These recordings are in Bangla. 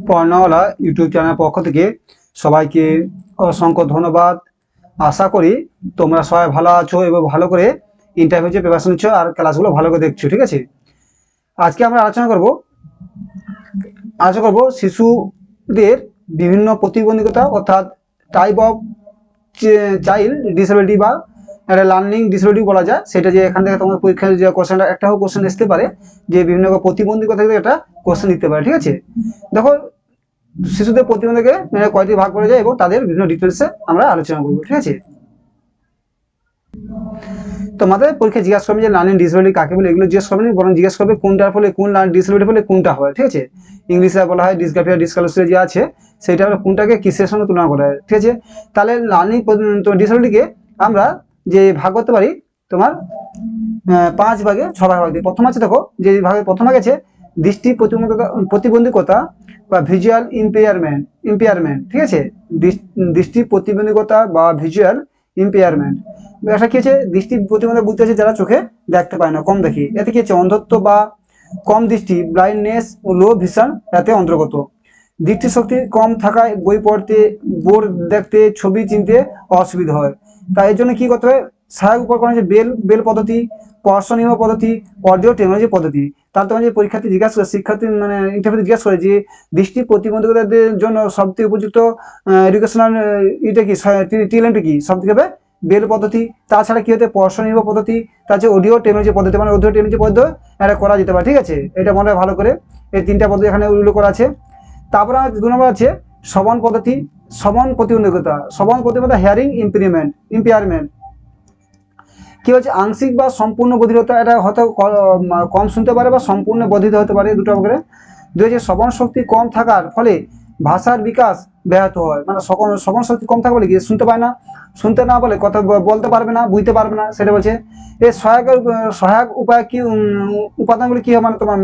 পড়ানোওয়ালা ইউটিউব চ্যানেলের পক্ষ থেকে সবাইকে অসংখ্য ধন্যবাদ। আশা করি তোমরা সবাই ভালো আছো এবং ভালো করে ইন্টারভিউ যে প্রিপারেশন নিচ্ছ আর ক্লাসগুলো ভালো করে দেখছো, ঠিক আছে। আজকে আমরা আলোচনা করব শিশুদের বিভিন্ন প্রতিবন্ধকতা অর্থাৎ টাইপ অফ চাইল্ড ডিসেবিলিটি বা একটা লার্নিং ডিসেবিলিটি বলা যায়, সেটা যে এখান থেকে তোমার পরীক্ষায় যে কোশ্চেনটা একটা কোশ্চেন আসতে পারে যে বিভিন্ন প্রতিবন্ধকতা থেকে একটা কোশ্চেন দিতে পারে, ঠিক আছে। দেখো, শিশুদের প্রতিবন্ধকে কয়টি ভাগ করা যায় এবং তাদের বিভিন্ন ডিটেলসে আমরা আলোচনা করবো, ঠিক আছে। তোমাদের পরীক্ষা জিজ্ঞাসা করবে যে লার্নিং ডিসেবিলিটি কাকে বলে, এগুলো জিজ্ঞেস করবে না, বরং জিজ্ঞেস করবে কোনটার ফলে কোন লার্নিং ডিসেবিলিটি ফলে কোনটা হয়, ঠিক আছে। ইংলিশে বলা হয় ডিসগ্রাফিয়া ডিসক্যালকুলিয়া যে আছে সেটা কোনটাকে কিসের সঙ্গে তুলনা করা হয়, ঠিক আছে। তাহলে লার্নিং ডিসেবিলিটিকে আমরা যে ভাগ করতে পারি তোমার 5 ভাগে 6 ভাগ দিই। প্রথম আছে, দেখো যে ভাগে প্রথম ভাগ আছে দৃষ্টি প্রতিবন্ধকতা বা ভিজুয়াল ইম্পেয়ারমেন্ট, ঠিক আছে। দৃষ্টি প্রতিবন্ধকতা বা ভিজুয়াল ইম্পেয়ারমেন্ট, এটা কি আছে, দৃষ্টি প্রতিবন্ধক বুঝতে আছে যারা চোখে দেখতে পায় না, কম দেখি। এতে কি আছে, অন্ধত্ব বা কম দৃষ্টি, ব্লাইন্ডনেস ও লো ভিশন এতে অন্তর্গত। দৃষ্টিশক্তি কম থাকায় বই পড়তে, বোর্ড দেখতে, ছবি চিনতে অসুবিধা হয়। তাই এর জন্য কি করতে হয়, সহায়ক উপকরণ যে বেল পদ্ধতি, পর্ষণীয় পদ্ধতি, অডিও টেকনোলজি পদ্ধতি। তার তোমার যে পরীক্ষার্থী জিজ্ঞাসা করে, শিক্ষার্থী মানে ইন্টারভিউ জিজ্ঞাসা করে যে দৃষ্টি প্রতিবন্ধকতাদের জন্য সবথেকে উপযুক্ত এডুকেশনাল এটা কি, টিএলএমটি কি, সবথেকে বেল পদ্ধতি। তাছাড়া কি হতে পর্ষণীয় পদ্ধতি, তাছাড়া অডিও টেকনোলজি পদ্ধতি, মানে অডিও টেকনোলজি পদ্ধতি এটা করা যেতে পারে, ঠিক আছে। এটা মনে হয় ভালো করে, এই 3টা পদ্ধতি এখানে উল্লেখ করা আছে। তারপরে 2 নম্বর আছে শ্রবণ পদ্ধতি, শ্রবণ প্রতিবন্ধকতা হিয়ারিং ইম্পেয়ারমেন্ট কি হচ্ছে, আংশিক বা সম্পূর্ণ বধিরতা, এটা হয়তো কম শুনতে পারে বা সম্পূর্ণ বধিত হতে পারে, দুটো করে। 2 হচ্ছে শ্রবণ শক্তি কম থাকার ফলে ভাষার বিকাশ ব্যাহত হয়, মানে শ্রবণ শক্তি কম থাকা বলে কি শুনতে পায় না, শুনতে না বলে কথা বলতে পারবে না, বুঝতে পারবে না, সেটা বলছে। এই সহায়ক উপায় কি উপাদানগুলি কি হয়, মানে তোমার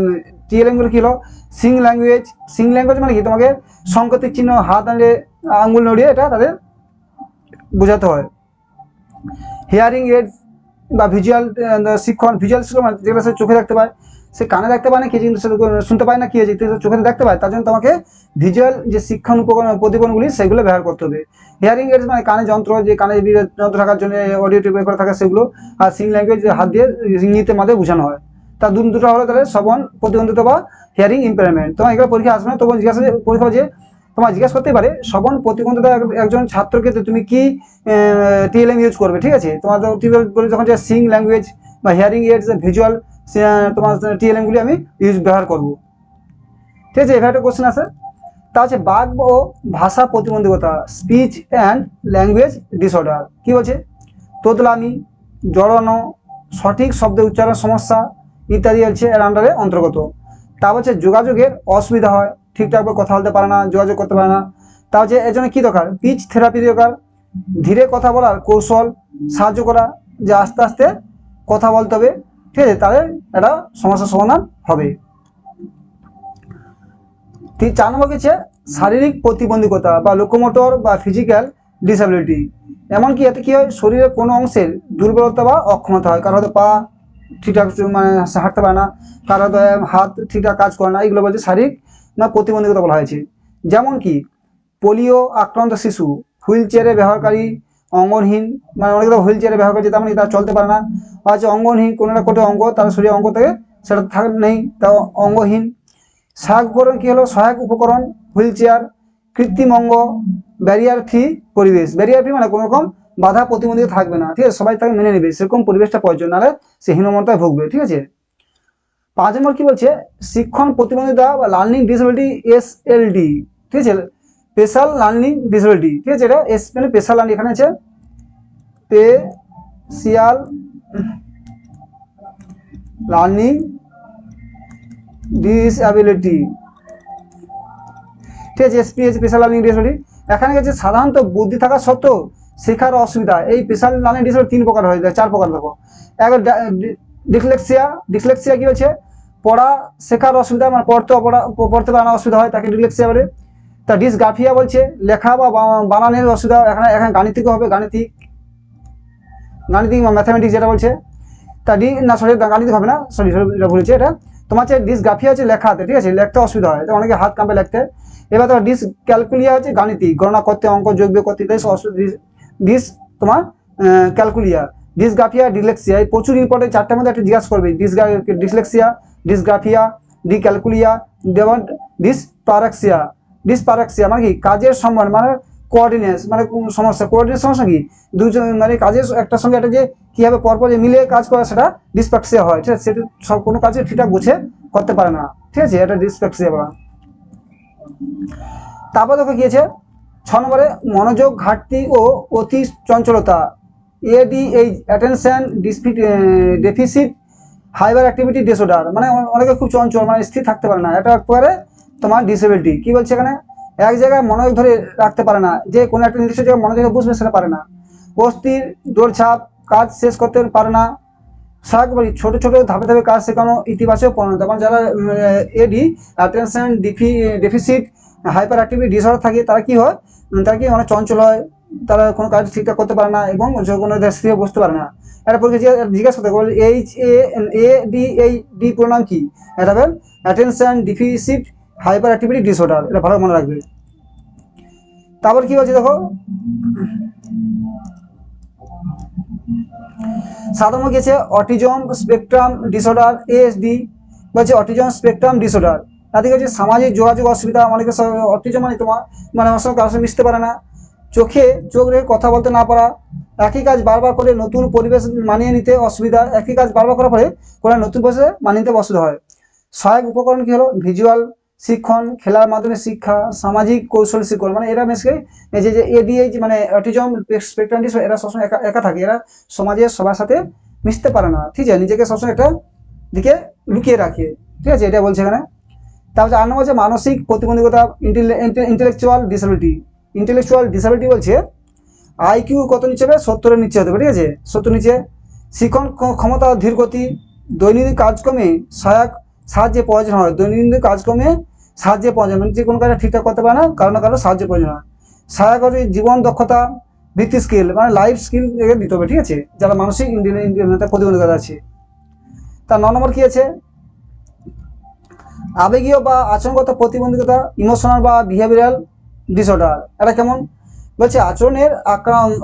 টিএলএমগুলো কি হলো, সিং ল্যাঙ্গুয়েজ মানে কি, তোমাকে সংকেতিক চিহ্ন হাত আঙুল নড়িয়ে এটা তাদের বোঝাতে হয়। হিয়ারিং এড বা ভিজুয়াল শিক্ষণ মানে যেগুলো সে চোখে দেখতে পায়, সে কানে দেখতে পায় না, কি জিনিস শুনতে পায় না, কি হয়েছে চোখে দেখতে পায়, তার জন্য তোমাকে ভিজুয়াল যে শিক্ষণ প্রতিবন্ধগুলি সেগুলো ব্যবহার করতে হবে। হিয়ারিং এডস মানে কানে যন্ত্র, যে কানে যন্ত্র থাকার জন্য অডিও টিউব করে থাকে সেগুলো। আর সিং ল্যাঙ্গুয়েজ হাত দিয়ে ইঙ্গিতের মাধ্যমে বোঝানো হয়। তার দুটো হলো তাহলে শ্রবণ প্রতিবন্ধিত বা হিয়ারিং ইম্পেয়ারমেন্ট। তোমার এগুলো পরীক্ষা আসবে না, তখন পরীক্ষা যে তোমার জিজ্ঞাসা করতে পারে শ্রবণ প্রতিবন্ধিতা একজন ছাত্রকে তুমি কি টিএলএম ইউজ করবে, ঠিক আছে। তোমার যখন যে সিং ল্যাঙ্গুয়েজ বা হিয়ারিং এডস ভিজুয়াল তোমার টিএলএমগুলি আমি ব্যবহার করবো, ঠিক আছে। এভাবে একটা কোশ্চেন আছে। তা হচ্ছে বাক ও ভাষা প্রতিবন্ধকতা, স্পিচ অ্যান্ড ল্যাঙ্গুয়েজ ডিসঅর্ডার, কি বলছে, তোতলামি, জড়ানো, সঠিক শব্দে উচ্চারণ সমস্যা ইত্যাদি হচ্ছে এর আন্ডারে অন্তর্গত। তা হচ্ছে যোগাযোগের অসুবিধা হয়, ঠিকঠাকভাবে কথা বলতে পারে না, যোগাযোগ করতে পারে না। তা হচ্ছে এর জন্য কি দরকার, পিচ থেরাপি দরকার, ধীরে কথা বলার কৌশল সাহায্য করা, যে আস্তে আস্তে কথা বলতে হবে, ঠিক আছে, তাহলে একটা সমস্যার সমাধান হবে। 4 নম্বর হচ্ছে শারীরিক প্রতিবন্ধকতা বা লোকোমোটর বা ফিজিক্যাল ডিসএবিলিটি। এমনকি এতে কি হয়, শরীরের কোনো অংশের দুর্বলতা বা অক্ষমতা হয়, কারো হয়তো পা ঠিকঠাক মানে হাঁটতে পারে না, কারো হয়তো হাত ঠিকঠাক কাজ করে না, এগুলো বলছে শারীরিক না প্রতিবন্ধকতা বলা হয়েছে। যেমন কি পোলিও আক্রান্ত শিশু, হুইল চেয়ারে ব্যবহারকারী, অঙ্গনহীন, মানে অনেকে তো হুইল চেয়ারে ব্যবহার করছে তার মানে তারা চলতে পারে না, আছে অঙ্গনহীন, কোনো না কোনো অঙ্গ তার শরীরের অঙ্গ থেকে সেটা নেই, তাও অঙ্গহীন। সহায়ক উপকরণ কি হলো, সহায়ক উপকরণ হুইল চেয়ার, কৃত্রিম অঙ্গ, ব্যারিয়ার ফ্রি পরিবেশ, ব্যারিয়ার ফ্রি মানে কোনো রকম বাধা প্রতিবন্ধী থাকবে না, ঠিক আছে, সবাই তাকে মেনে নেবে সেরকম পরিবেশটা প্রয়োজন, নাহলে সে হীনমন্তায় ভুগবে, ঠিক আছে। 5 নম্বর কি বলছে, শিক্ষণ প্রতিবন্ধিতা বা লার্নিং ডিসেবিলিটি এসএলডি, ঠিক আছে, স্পেশাল লার্নিং ডিসেবিলিটি, ঠিক আছে, এটা মানে স্পেশাল লার্নিং, এখানে আছে স্পেশাল লার্নিং ডিসএবিলিটি, ঠিক আছে, স্পেশাল লার্নিং ডিসএবিলিটি। এখানে গেছে সাধারণত বুদ্ধি থাকা সত্ত্বেও শেখার অসুবিধা, এই স্পেশাল লার্নিং ডিসএবিলিটি 3 প্রকার হয়ে যায়, 4 প্রকার দেখো। এক ডিসলেক্সিয়া কি হচ্ছে, পড়া শেখার অসুবিধা, মানে পড়তে পারার অসুবিধা হয়, তাকে ডিসলেক্সিয়া বলে। তা ডিসগ্রাফিয়া বলছে লেখা বা বানানের অসুবিধা, এখানে গাণিতিক হবে, গাণিতিক বা ম্যাথামেটিক্স যেটা বলছে। তা গাণিতিক হবে না, এটা ভুলেছে, এটা তোমার হচ্ছে ডিসগ্রাফিয়া হচ্ছে লেখাতে, ঠিক আছে, লিখতে অসুবিধা হয়, অনেকে হাত কাঁপে লিখতে। এবার তোমার ডিসক্যালকুলিয়া হচ্ছে গাণিতিক, গণনা করতে, অঙ্ক যোগ বিয়োগ করতে ইত্যাদি ডিস তোমার ক্যালকুলিয়া। ডিসগ্রাফিয়া, ডিসলেক্সিয়া, এই প্রচুর ইম্পর্টেন্ট, চারটার মধ্যে একটা জিজ্ঞাসা করবে। ডিসলেক্সিয়া, ডিসগ্রাফিয়া, ডিক্যালকুলিয়া, যেমন ডিসপারাক্সিয়া। ডিসপারাক্সিয়া মানে কি কাজের সম্মান, মানে কোঅর্ডিনেশন, মানে সমস্যা, কোঅর্ডিনেশন সমস্যা কি দুজন মানে কাজের একটার সঙ্গে একটা যে কীভাবে পরপর যে মিলে কাজ করা, সেটা ডিসপ্যাক্সিয়া হয়, ঠিক আছে? সেটা সব কোনো কাজে ঠিকঠাক বুঝে করতে পারে না, ঠিক আছে? এটা ডিসপ্যাক্সিয়া বলা। তারপর দেখো কি আছে 6 নম্বরে, মনোযোগ ঘাটতি ও অতি চঞ্চলতা, ADH, attention deficit hyperactivity disorder, মানে অনেকে খুব চঞ্চল, মানে স্থির থাকতে পারে না, এটা একবারে তোমার ডিসেবিলিটি। কি বলছে এখানে, এক জায়গায় মনোযোগ ধরে রাখতে পারে না, যে কোনো একটা নির্দিষ্ট জায়গায় মনোযোগ বুঝবে সেটা পারে না। অস্থির, দৌড়ঝাঁপ, কাজ শেষ করতে পারে না। বলি ছোট ছোট ধাপে ধাপে কাজ শেখানো, ইতিবাচক পরিণত, মানে যারা AD attention deficit hyperactivity disorder থাকে, তারা কি হয়, তারা কি অনেক চঞ্চল হয়, তারা কোনো কাজ ঠিকঠাক করতে পারে না এবং কোনো স্থির বসতে পারে না। একটা পরীক্ষা জিজ্ঞাসা করতে বলে এই পুরো নাম কি, এটা হবে attention deficit hyperactivity disorder, এটা ভালো মনে রাখবে। তারপর কি বলছে দেখো, সাধারণত গেছে অটিজম স্পেকট্রাম ডিসঅর্ডার, এএসডি বলছে অটিজম স্পেকট্রাম ডিসঅর্ডার। তাদের হচ্ছে সামাজিক যোগাযোগ অসুবিধা, অনেকে অটিজম মানে তোমার মানে আমার সঙ্গে কারোর সঙ্গে মিশতে পারে না, চোখ রেখে কথা বলতে না পারা, একই কাজ বারবার করে নতুন পরিবেশ মানিয়ে নিতে অসুবিধা, একই কাজ বারবার করার ফলে কোনো নতুন পরিবেশে মানিয়ে নিতে অসুবিধা হয়। সহায়ক উপকরণ কি হলো, ভিজুয়াল শিক্ষণ, খেলার মাধ্যমে শিক্ষা, সামাজিক কৌশল শিক্ষণ, মানে এরা মেসকে এই যে এডিএইচ মানে অটিজম স্পেকট্রাম ডিসঅর্ডার, এরা সবসময় একা থাকে, এরা সমাজের সবার সাথে মিশতে পারে না, ঠিক আছে? নিজেকে সবসময় একটা দিকে লুকিয়ে রাখে, ঠিক আছে? এটা বলছে এখানে। তারপর 8 নম্বর হচ্ছে মানসিক প্রতিবন্ধকতা, ইন্টেলেকচুয়াল ডিসেবিলিটি। ইন্টেলেকচুয়াল ডিসেবিলিটি বলছে আইকিউ কত নিচে হবে, 70-এর নিচে হতে হবে, ঠিক আছে? 70 নিচে। শিক্ষণ ক্ষমতা, ধীর গতি, দৈনন্দিন কাজকর্মে সাহায্যের প্রয়োজন হয়, দৈনন্দিন কাজকর্মে সাহায্যের প্রয়োজন, মানে যে কোনো কাজটা ঠিকঠাক করতে পারে না, কারো সাহায্যের প্রয়োজন হয়। সহায়ক জীবন দক্ষতা, ভিত্তি স্কিল, মানে লাইফ স্কিল দিতে হবে, ঠিক আছে? যারা মানসিক প্রতিবন্ধকতা আছে। তার 9 নম্বর কি আছে, আবেগীয় বা আচরণগত প্রতিবন্ধকতা, ইমোশনাল বা বিহেভিয়ারাল ডিসঅর্ডার। এটা কেমন বলছে, আচরণের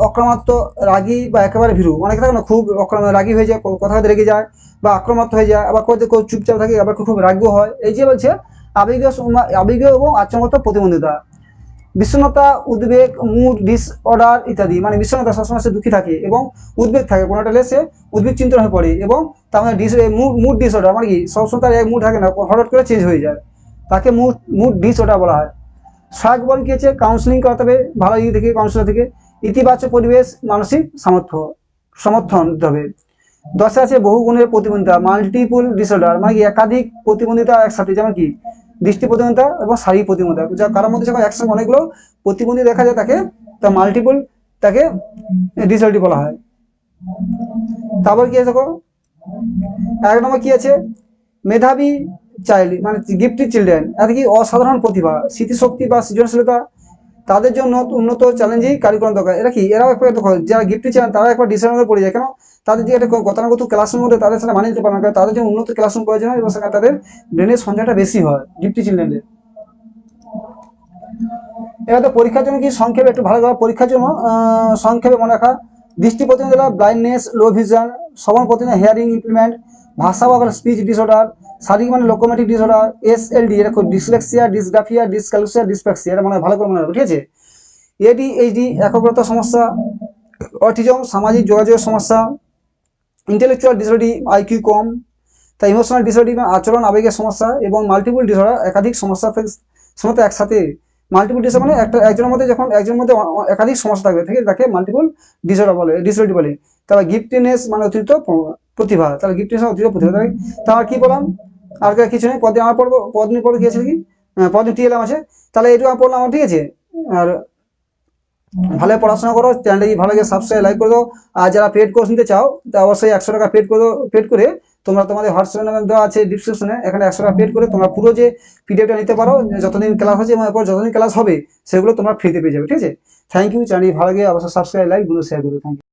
আক্রমণাত্মক, রাগী বা একেবারে ভীরু, অনেকে থাকে না খুব রাগী হয়ে যায়, কথা রেগে যায় বা আক্রমণাত্মক হয়ে যায়, আবার কেউ চুপচাপ থাকে, আবার খুব রাগীও হয়। এই যে বলছে আবেগীয় এবং আচরণগত প্রতিবন্ধকতা। বিষণ্ণতা, উদ্বেগ, মুড ডিসঅর্ডার ইত্যাদি, মানে বিষণ্ণতা, সবসময় সে দুঃখী থাকে এবং উদ্বেগ থাকে, কোনোটা সে উদ্বেগ চিন্তন হয়ে পড়ে, এবং তার মানে মুড ডিসঅর্ডার মানে কি সবসময় তার এক মুড থাকে না, হঠাৎ করে চেঞ্জ হয়ে যায়, তাকে মুড ডিসঅর্ডার বলা হয়। সহায়ক বল কি আছে, কাউন্সিলিং করাতে হবে ভালো দিক থেকে, কাউন্সিলর থেকে। ইতিবাচক পরিবেশ, মানসিক সমর্থন দিতে হবে। 10 আছে বহুগুণের প্রতিবন্ধিতা, মাল্টিপল ডিসঅর্ডার, মানে কি একাধিক প্রতিবন্ধিতা একসাথে, যেমন কি দৃষ্টি প্রতিবন্ধিতা এবং শারীরিক প্রতিবন্ধিতা, যা কারোর মধ্যে যখন একসঙ্গে অনেকগুলো প্রতিবন্ধী দেখা যায় তাকে মাল্টিপল ডিসঅর্ডার বলা হয়। তারপর কি আছে দেখো, 1 নম্বর কি আছে, মেধাবী চাইল্ড মানে গিফটেড চিলড্রেন, এতে কি অসাধারণ প্রতিভা, স্মৃতিশক্তি বা সৃজনশীলতা, তাদের জন্য উন্নত চ্যালেঞ্জিং কারিকুলাম দরকার। এরাও একবার দেখো, যারা গিফটেড চান তারা একবার ডিসঅর্ডারে পড়ে যায়, কেন? তাদের যে একটা গতানুগত ক্লাসরুমের মধ্যে তাদের সাথে মানিয়ে নিতে পারে না, কারণ তাদের জন্য উন্নত ক্লাসরুম প্রয়োজন হয় এবং সেখানে তাদের ব্রেনের সংখ্যাটা বেশি হয় গিফটেড চিলড্রেনদের। এবার তো পরীক্ষার জন্য কি সংক্ষেপে একটু ভালো করে পরীক্ষার জন্য সংক্ষেপে মনে রাখা, দৃষ্টি প্রতিবন্ধকতা, ব্লাইন্ডনেস, লো ভিশন, শ্রবণ প্রতিবন্ধকতা, হিয়ারিং ইমপ্লিমেন্ট, ভাষা বা স্পিচ ডিসঅর্ডার, শারীরিক মানে লোকোমেটিক ডিসঅর্ডার, এসএলডি, এটা ডিসলেক্সিয়া, ডিসগ্রাফিয়া, ডিসক্যালকুলিয়া, ডিসপ্যাক্সিয়া, এটা মানে ভালো করে মনে রাখবে, ঠিক আছে? এডিএইচডি, একাগ্রতা সমস্যা, অটিজম, সামাজিক যোগাযোগের সমস্যা, ইন্টেলেকচুয়াল ডিসঅর্ডার, আইকিউ কম, তাই ইমোশনাল ডিসঅর্ডার, আচরণ আবেগের সমস্যা, এবং মাল্টিপল ডিসঅর্ডার, একাধিক সমস্যা সমস্যা একসাথে। মাল্টিপল ডিসঅর্ডার মানে একজনের মধ্যে একাধিক সমস্যা থাকবে, ঠিক আছে? তাকে মাল্টিপল ডিসঅর্ডার বলে। তারপর গিফটেডনেস মানে অতিরিক্ত প্রতিভা, তাহলে গিফটেডনেস অতিরিক্ত প্রতিভা, তাহলে কি বললাম, আর কিছু নেই, পদ আমার পড়বো, পদ্মী পড়বো কি আছে কি, পদ্মী টিএলএম আছে, তাহলে এইটুকু আমি পড়লাম, ঠিক আছে? আর ভালো পড়াশোনা করো, চ্যানেলটি ভালো লাগে সাবস্ক্রাইব, লাইক করে দাও। আর যারা পেড কোর্স নিতে চাও তা অবশ্যই 100 টাকা পেড করে তোমরা তোমাদের হোয়াটসঅ্যাপ নাম্বার দেওয়া আছে ডিসক্রিপশনে, এখানে 100 টাকা পেড করে তোমরা পুরো যে পিডিএফটা নিতে পারো, যতদিন ক্লাস হচ্ছে এবং এরপর যতদিন ক্লাস হবে সেগুলো তোমরা ফ্রিতে পেয়ে যাবে, ঠিক আছে? Thank you. চ্যানেলটি ভালো লাগে অবশ্যই সাবস্ক্রাইব, লাইক, শেয়ার করো। Thank you.